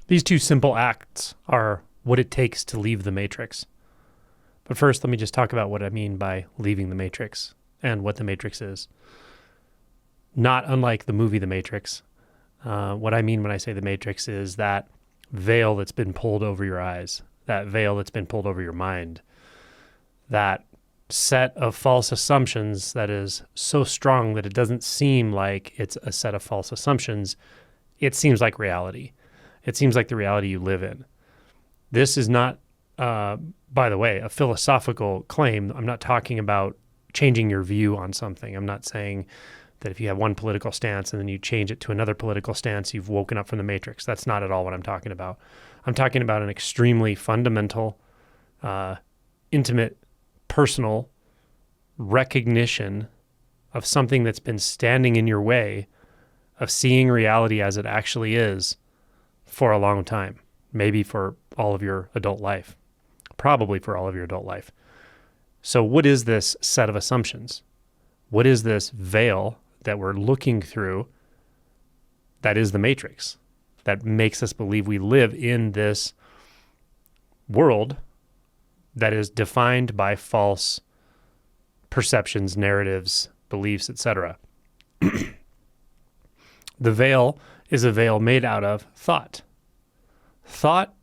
These two simple acts are what it takes to leave the matrix. But first, let me just talk about what I mean by leaving the matrix and what the matrix is. Not unlike the movie The Matrix, what I mean when I say the matrix is that veil that's been pulled over your eyes, that veil that's been pulled over your mind, that set of false assumptions that is so strong that it doesn't seem like it's a set of false assumptions. It seems like reality. It seems like the reality you live in. This is not, by the way, a philosophical claim. I'm not talking about changing your view on something. I'm not saying that if you have one political stance and then you change it to another political stance, you've woken up from the matrix. That's not at all what I'm talking about. I'm talking about an extremely fundamental, intimate, personal recognition of something that's been standing in your way of seeing reality as it actually is for a long time, maybe for all of your adult life, probably for all of your adult life. So what is this set of assumptions? What is this veil that we're looking through that is the matrix, that makes us believe we live in this world that is defined by false perceptions, narratives, beliefs, etc.? The veil is a veil made out of thought. Thought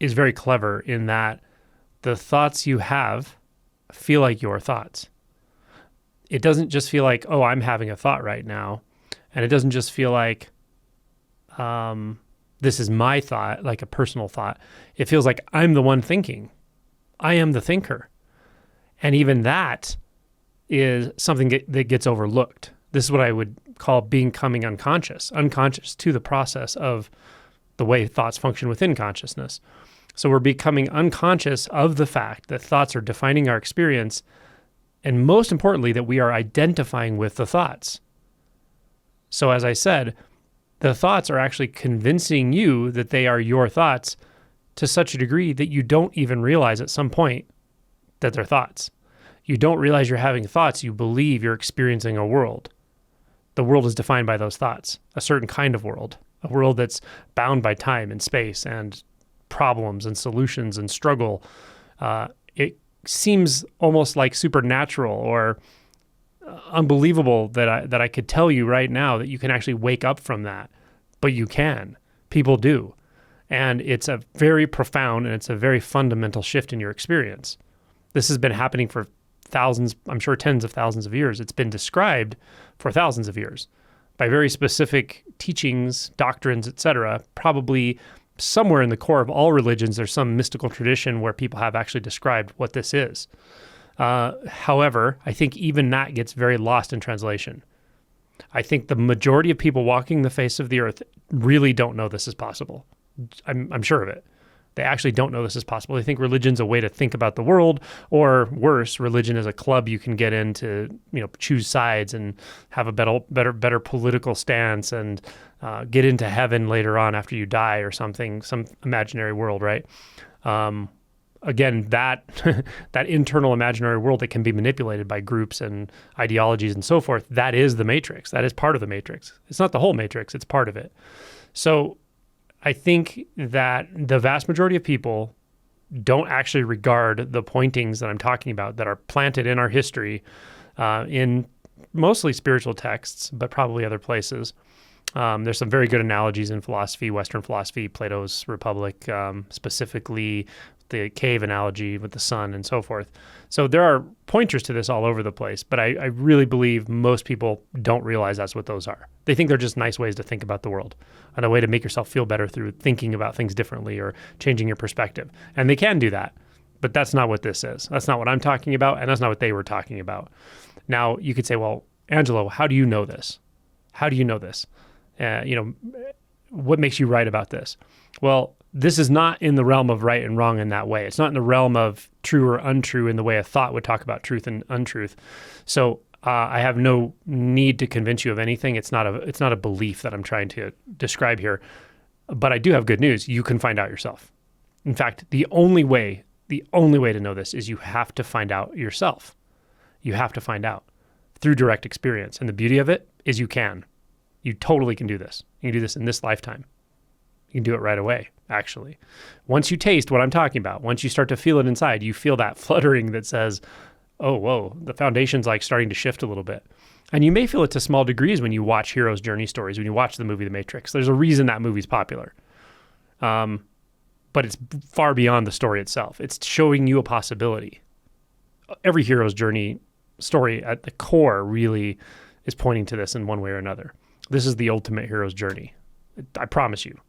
is very clever in that the thoughts you have feel like your thoughts. It doesn't just feel like, oh, I'm having a thought right now. And it doesn't just feel like this is my thought, like a personal thought. It feels like I'm the one thinking. I am the thinker. And even that is something that gets overlooked. This is what I would call becoming unconscious to the process of the way thoughts function within consciousness. So we're becoming unconscious of the fact that thoughts are defining our experience, and most importantly, that we are identifying with the thoughts. So as I said, the thoughts are actually convincing you that they are your thoughts to such a degree that you don't even realize at some point that they're thoughts. You don't realize you're having thoughts. You believe you're experiencing a world. The world is defined by those thoughts, a certain kind of world, a world that's bound by time and space and problems and solutions and struggle. It seems almost like supernatural or unbelievable that I could tell you right now that you can actually wake up from that, but you can. People do. And it's a very profound and it's a very fundamental shift in your experience. This has been happening for thousands, I'm sure tens of thousands of years. It's been described for thousands of years by very specific teachings, doctrines, etc. Probably somewhere in the core of all religions, there's some mystical tradition where people have actually described what this is. However, I think even that gets very lost in translation. I think the majority of people walking the face of the earth really don't know this is possible. I'm sure of it. They actually don't know this is possible. They think religion's a way to think about the world, or worse, religion is a club you can get in to, choose sides and have a better political stance and get into heaven later on after you die or something, some imaginary world, right? Again, that that internal imaginary world that can be manipulated by groups and ideologies and so forth, that is the matrix. That is part of the matrix. It's not the whole matrix, it's part of it. So I think that the vast majority of people don't actually regard the pointings that I'm talking about that are planted in our history, in mostly spiritual texts, but probably other places. There's some very good analogies in philosophy, Western philosophy, Plato's Republic, specifically the cave analogy with the sun and so forth. So there are pointers to this all over the place, but I really believe most people don't realize that's what those are. They think they're just nice ways to think about the world and a way to make yourself feel better through thinking about things differently or changing your perspective. And they can do that, but that's not what this is. That's not what I'm talking about, and that's not what they were talking about. Now, you could say, well, Angelo, how do you know this? How do you know this? What makes you right about this? Well, this is not in the realm of right and wrong in that way. It's not in the realm of true or untrue in the way a thought would talk about truth and untruth. So I have no need to convince you of anything. It's not a belief that I'm trying to describe here. But I do have good news. You can find out yourself. In fact, the only way to know this is you have to find out yourself. You have to find out through direct experience. And the beauty of it is you can. You totally can do this. You can do this in this lifetime. You You can do it right away, actually. Once you taste what I'm talking about, once you start to feel it inside, you feel that fluttering that says, oh, whoa, the foundation's like starting to shift a little bit. And you may feel it to small degrees when you watch heroes' journey stories, when you watch the movie The Matrix. There's a reason that movie's popular. But it's far beyond the story itself. It's showing you a possibility. Every hero's journey story at the core really is pointing to this in one way or another. This is the ultimate hero's journey. I promise you.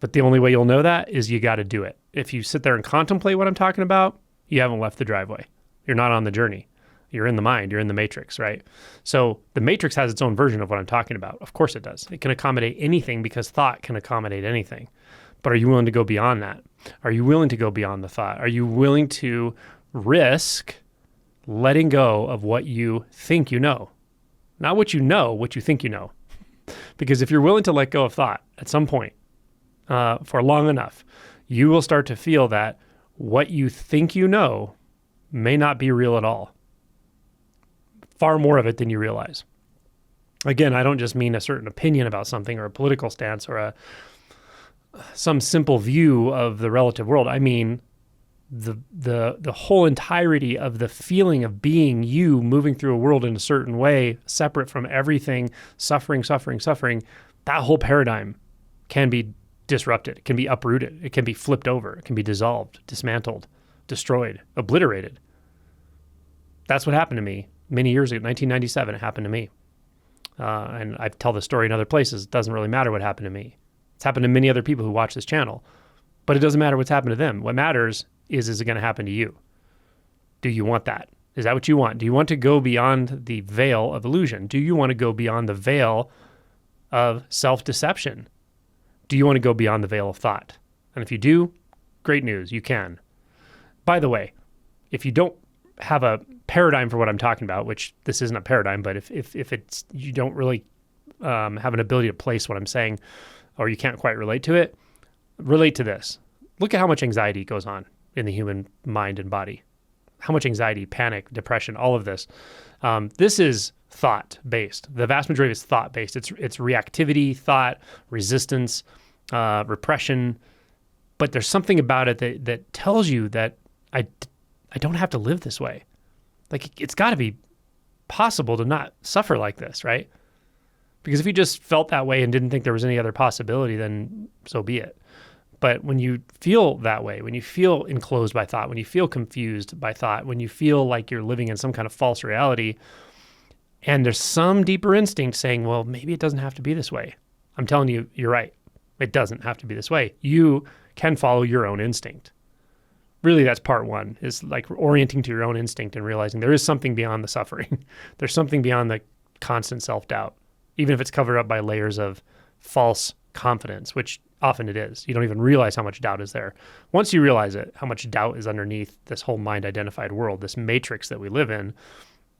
But the only way you'll know that is you got to do it. If you sit there and contemplate what I'm talking about, you haven't left the driveway. You're not on the journey. You're in the mind. You're in the matrix, right? So the matrix has its own version of what I'm talking about. Of course it does. It can accommodate anything because thought can accommodate anything. But are you willing to go beyond that? Are you willing to go beyond the thought? Are you willing to risk letting go of what you think you know? Not what you think you know. Because if you're willing to let go of thought at some point, for long enough, you will start to feel that what you think you know may not be real at all. Far more of it than you realize. Again, I don't just mean a certain opinion about something or a political stance or some simple view of the relative world. I mean the whole entirety of the feeling of being you, moving through a world in a certain way, separate from everything, suffering. That whole paradigm can be disrupted. It can be uprooted. It can be flipped over. It can be dissolved, dismantled, destroyed, obliterated. That's what happened to me many years ago. 1997, it happened to me. And I tell the story in other places. It doesn't really matter what happened to me. It's happened to many other people who watch this channel. But it doesn't matter what's happened to them. What matters is it going to happen to you? Do you want that? Is that what you want? Do you want to go beyond the veil of illusion? Do you want to go beyond the veil of self-deception? Do you want to go beyond the veil of thought? And if you do, great news, you can. By the way, if you don't have a paradigm for what I'm talking about, which this isn't a paradigm, but if it's you don't really have an ability to place what I'm saying, or you can't quite relate to it, relate to this. Look at how much anxiety goes on in the human mind and body. How much anxiety, panic, depression, all of this. This is thought-based. The vast majority is thought-based. It's reactivity, thought, resistance, repression. But there's something about it that tells you that I don't have to live this way. Like, it's got to be possible to not suffer like this, right? Because if you just felt that way and didn't think there was any other possibility, then so be it. But when you feel that way, when you feel enclosed by thought, when you feel confused by thought, when you feel like you're living in some kind of false reality, and there's some deeper instinct saying, well, maybe it doesn't have to be this way. I'm telling you, you're right. It doesn't have to be this way. You can follow your own instinct. Really, that's part one, is like orienting to your own instinct and realizing there is something beyond the suffering. There's something beyond the constant self-doubt, even if it's covered up by layers of false confidence, which often it is. You don't even realize how much doubt is there. Once you realize it, how much doubt is underneath this whole mind-identified world, this matrix that we live in,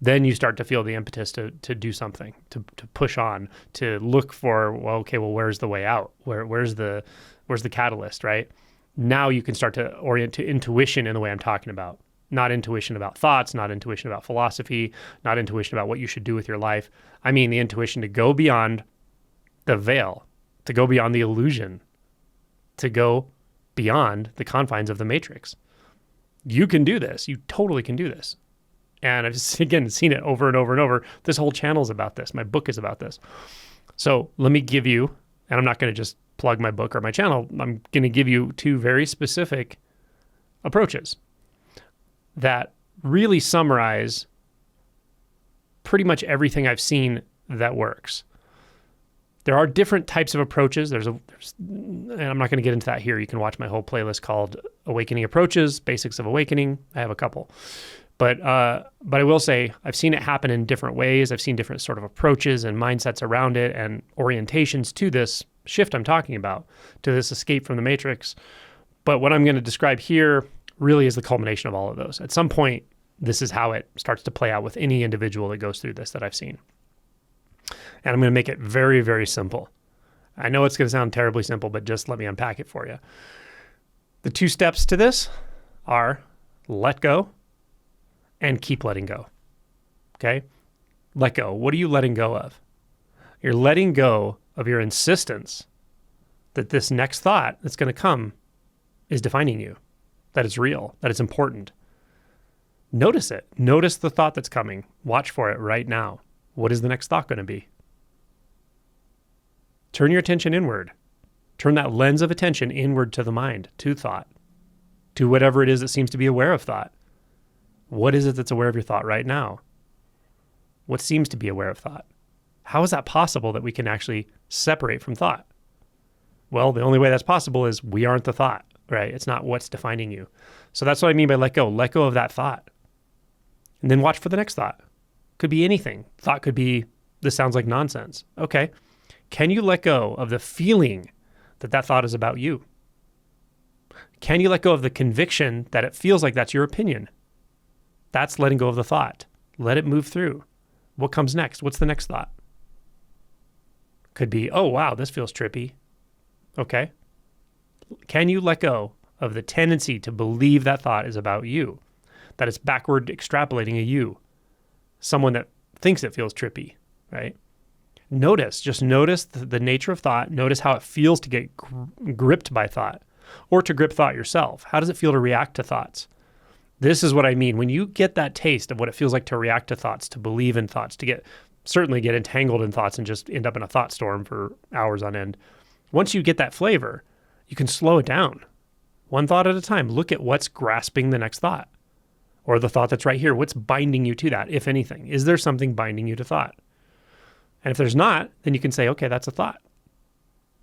then you start to feel the impetus to do something, to push on, to look for, well, where's the way out? Where's the catalyst, right? Now you can start to orient to intuition in the way I'm talking about. Not intuition about thoughts, not intuition about philosophy, not intuition about what you should do with your life. I mean the intuition to go beyond the veil, to go beyond the illusion, to go beyond the confines of the matrix. You can do this. You totally can do this. And I've, again, seen it over and over and over. This whole channel is about this. My book is about this. So let me give you, and I'm not going to just plug my book or my channel. I'm going to give you two very specific approaches that really summarize pretty much everything I've seen that works. There are different types of approaches. And I'm not going to get into that here. You can watch my whole playlist called Awakening Approaches, Basics of Awakening. I have a couple. But I will say I've seen it happen in different ways. I've seen different sort of approaches and mindsets around it and orientations to this shift I'm talking about, to this escape from the matrix. But what I'm going to describe here really is the culmination of all of those. At some point, this is how it starts to play out with any individual that goes through this that I've seen. And I'm going to make it very, very simple. I know it's going to sound terribly simple, but just let me unpack it for you. The two steps to this are let go and keep letting go. Okay? Let go. What are you letting go of? You're letting go of your insistence that this next thought that's going to come is defining you, that it's real, that it's important. Notice it. Notice the thought that's coming. Watch for it right now. What is the next thought going to be? Turn your attention inward. Turn that lens of attention inward to the mind, to thought, to whatever it is that seems to be aware of thought. What is it that's aware of your thought right now? What seems to be aware of thought? How is that possible that we can actually separate from thought? Well, the only way that's possible is we aren't the thought, right? It's not what's defining you. So that's what I mean by let go. Let go of that thought. And then watch for the next thought. Could be anything. Thought could be, this sounds like nonsense. Okay. Can you let go of the feeling that that thought is about you? Can you let go of the conviction that it feels like that's your opinion? That's letting go of the thought. Let it move through. What comes next? What's the next thought? Could be, oh, wow, this feels trippy. Okay. Can you let go of the tendency to believe that thought is about you? That it's backward extrapolating a you, someone that thinks it feels trippy, right? Just notice the nature of thought. Notice how it feels to get gripped by thought or to grip thought yourself. How does it feel to react to thoughts? This is what I mean. When you get that taste of what it feels like to react to thoughts, to believe in thoughts, to certainly get entangled in thoughts and just end up in a thought storm for hours on end. Once you get that flavor, you can slow it down. One thought at a time. Look at what's grasping the next thought. Or the thought that's right here. What's binding you to that, if anything? Is there something binding you to thought? And if there's not, then you can say, okay, that's a thought.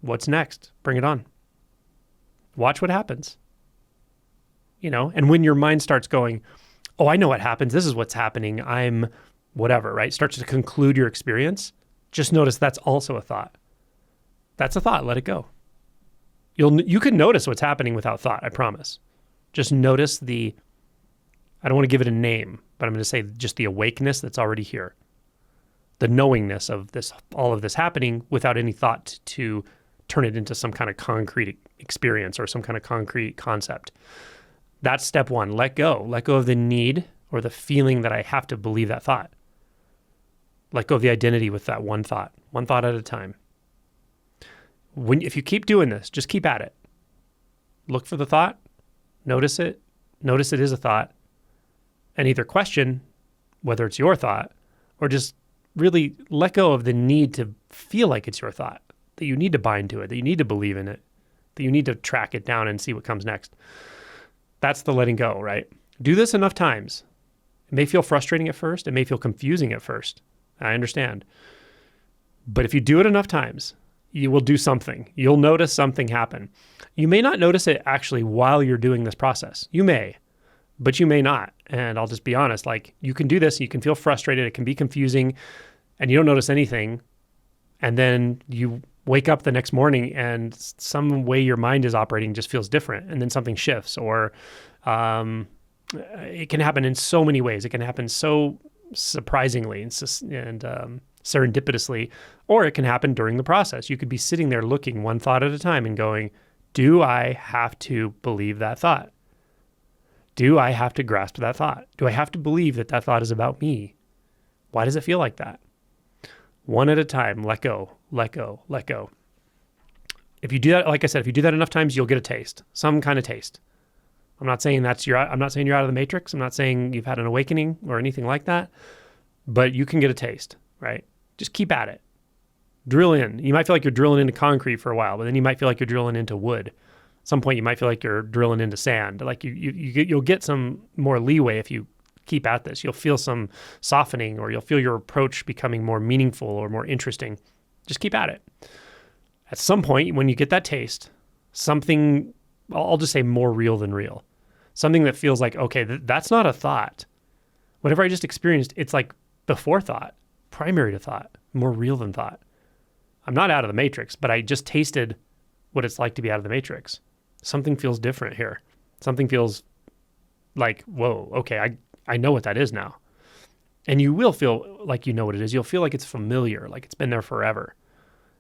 What's next? Bring it on. Watch what happens. And when your mind starts going, oh, I know what happens. This is what's happening. I'm whatever, right? Starts to conclude your experience. Just notice that's also a thought. That's a thought. Let it go. You can notice what's happening without thought, I promise. Just notice I don't want to give it a name, but I'm going to say just the awakeness that's already here. The knowingness of all of this happening without any thought to turn it into some kind of concrete experience or some kind of concrete concept. That's step one. Let go. Let go of the need or the feeling that I have to believe that thought. Let go of the identity with that one thought at a time. If you keep doing this, just keep at it. Look for the thought, notice it is a thought, and either question whether it's your thought or just really let go of the need to feel like it's your thought, that you need to bind to it, that you need to believe in it, that you need to track it down and see what comes next. That's the letting go, right? Do this enough times. It may feel frustrating at first. It may feel confusing at first. I understand. But if you do it enough times, you will do something. You'll notice something happen. You may not notice it actually while you're doing this process. You may, but you may not. And I'll just be honest, you can do this, you can feel frustrated, it can be confusing, and you don't notice anything. And then you wake up the next morning and some way your mind is operating just feels different. And then something shifts, or it can happen in so many ways. It can happen so surprisingly and serendipitously, or it can happen during the process. You could be sitting there looking one thought at a time and going, do I have to believe that thought? Do I have to grasp that thought? Do I have to believe that that thought is about me? Why does it feel like that? One at a time, let go, let go, let go. If you do that, like I said, if you do that enough times, you'll get a taste, some kind of taste. I'm not saying you're out of the matrix. I'm not saying you've had an awakening or anything like that, but you can get a taste, right? Just keep at it. Drill in. You might feel like you're drilling into concrete for a while, but then you might feel like you're drilling into wood. At some point, you might feel like you're drilling into sand. Like you'll get some more leeway if you keep at this. You'll feel some softening, or you'll feel your approach becoming more meaningful or more interesting. Just keep at it. At some point, when you get that taste, something, I'll just say more real than real. Something that feels like, okay, that's not a thought. Whatever I just experienced, it's like before thought, primary to thought, more real than thought. I'm not out of the matrix, but I just tasted what it's like to be out of the matrix. Something feels different here. Something feels like, whoa, okay, I know what that is now. And you will feel like you know what it is. You'll feel like it's familiar, like it's been there forever.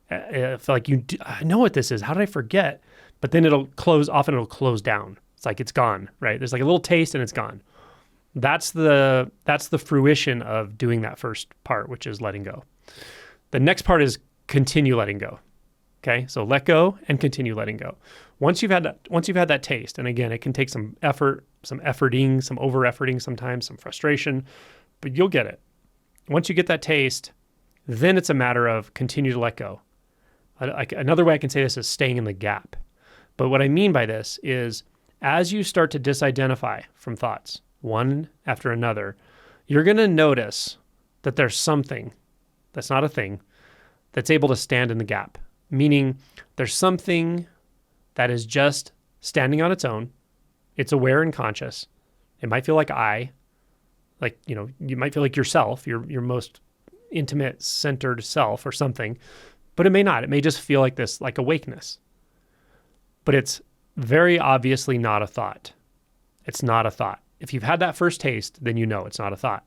I feel like I know what this is. How did I forget? But then it'll close down. It's like it's gone, right? There's like a little taste and it's gone. That's the fruition of doing that first part, which is letting go. The next part is continue letting go. Okay, so let go and continue letting go. Once you've had that taste, and again, it can take some effort, some efforting, some over-efforting sometimes, some frustration, but you'll get it. Once you get that taste, then it's a matter of continue to let go. Another way I can say this is staying in the gap. But what I mean by this is as you start to disidentify from thoughts, one after another, you're going to notice that there's something that's not a thing that's able to stand in the gap. Meaning there's something that is just standing on its own. It's aware and conscious. It might feel like you might feel like yourself, your most intimate, centered self or something, but it may not. It may just feel like this, like awakeness. But it's very obviously not a thought. It's not a thought. If you've had that first taste, then you know it's not a thought.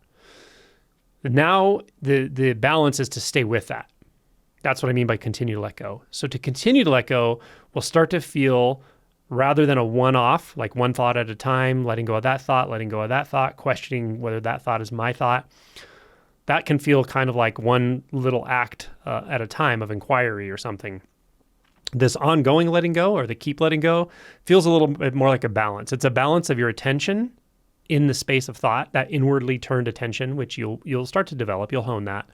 Now the balance is to stay with that. That's what I mean by continue to let go. So to continue to let go, we'll start to feel, rather than a one-off, like one thought at a time, letting go of that thought, questioning whether that thought is my thought, that can feel kind of like one little act at a time of inquiry or something. This ongoing letting go, or the keep letting go, feels a little bit more like a balance. It's a balance of your attention in the space of thought, that inwardly turned attention, which you'll start to develop. You'll hone that.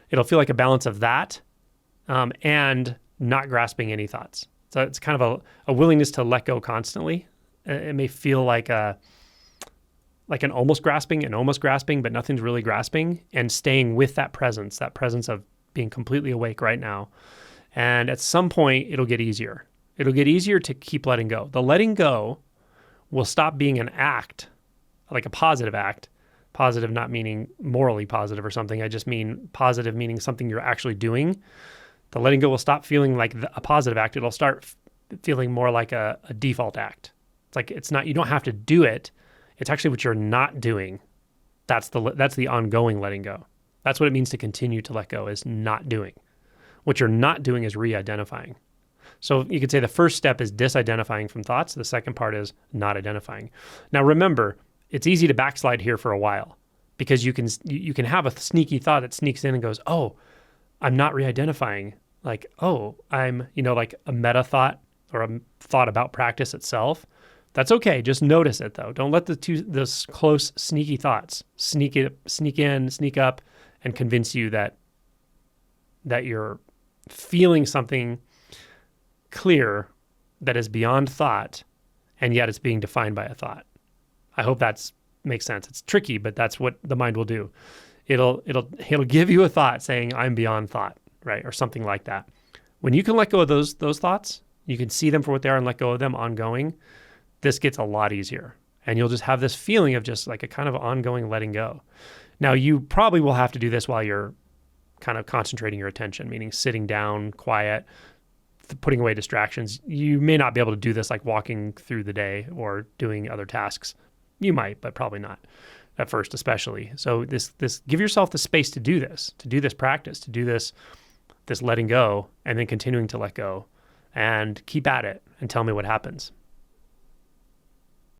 It'll feel like a balance of that and not grasping any thoughts. So it's kind of a willingness to let go constantly. It may feel like an almost grasping, but nothing's really grasping, and staying with that presence of being completely awake right now. And at some point, it'll get easier. It'll get easier to keep letting go. The letting go will stop being an act, like a positive act. Positive not meaning morally positive or something. I just mean positive meaning something you're actually doing. The letting go will stop feeling like a positive act. It'll start feeling more like a default act. It's like you don't have to do it. It's actually what you're not doing. That's the ongoing letting go. That's what it means to continue to let go, is not doing. What you're not doing is re-identifying. So you could say the first step is disidentifying from thoughts. The second part is not identifying. Now remember, it's easy to backslide here for a while, because you can have a sneaky thought that sneaks in and goes, oh, I'm not re-identifying. Like, oh, I'm, like a meta thought or a thought about practice itself. That's okay. Just notice it though. Don't let those close, sneaky thoughts sneak in, sneak up, and convince you that you're feeling something clear that is beyond thought, and yet it's being defined by a thought. I hope that makes sense. It's tricky, but that's what the mind will do. It'll give you a thought saying, I'm beyond thought, right? Or something like that. When you can let go of those thoughts, you can see them for what they are and let go of them ongoing, this gets a lot easier. And you'll just have this feeling of just like a kind of ongoing letting go. Now, you probably will have to do this while you're kind of concentrating your attention, meaning sitting down, quiet, putting away distractions. You may not be able to do this like walking through the day or doing other tasks. You might, but probably not at first, especially. So this give yourself the space to do this practice, to do this letting go, and then continuing to let go, and keep at it and tell me what happens.